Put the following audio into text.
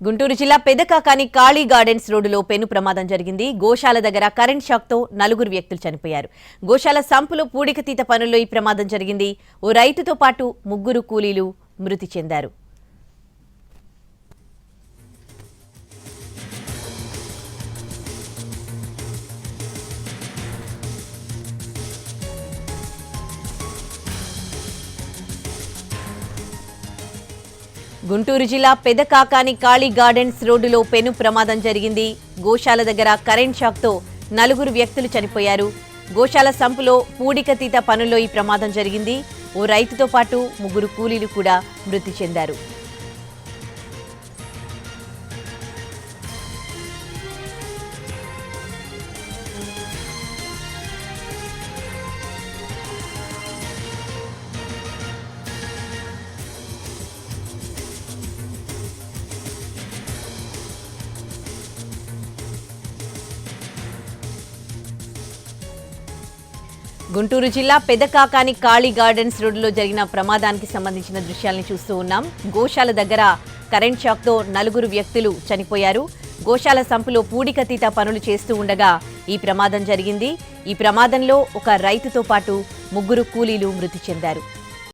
గుంటూరు జిల్లా పెదకాకాని కాళీ గార్డెన్స్ రోడ్డులో పెను ప్రమాదం జరిగింది. గోశాల దగ్గర కరెంట్ షాక్తో 4 వ్యక్తులు చనిపోయారు. గోశాల సంపులో పూడికతీత పనుల్లో ఈ ప్రమాదం జరిగింది. ఓ రైతుతో పాటు 3 కూలీలు మృతి చెందారు. గుంటూరు జిల్లా పెదకాకాని కాళీ గార్డెన్స్ రోడ్డులో పెను ప్రమాదం జరిగింది. గోశాల దగ్గర కరెంట్ షాక్తో 4 వ్యక్తులు చనిపోయారు. గోశాల సంపులో పూడికతీత పనుల్లో ఈ ప్రమాదం జరిగింది. ఓ రైతుతో పాటు 3 కూలీలు కూడా మృతి చెందారు. గుంటూరు జిల్లా పెదకాకాని కాళీ గార్డెన్స్ రోడ్డులో జరిగిన ప్రమాదానికి సంబంధించిన దృశ్యాలను చూస్తూ ఉన్నాం. గోశాల దగ్గర కరెంట్ షాక్తో 4 వ్యక్తులు చనిపోయారు. గోశాల సంపులో పూడికతీత పనులు చేస్తూ ఉండగా ఈ ప్రమాదం జరిగింది. ఈ ప్రమాదంలో ఒక రైతుతో పాటు 3 కూలీలు మృతి చెందారు.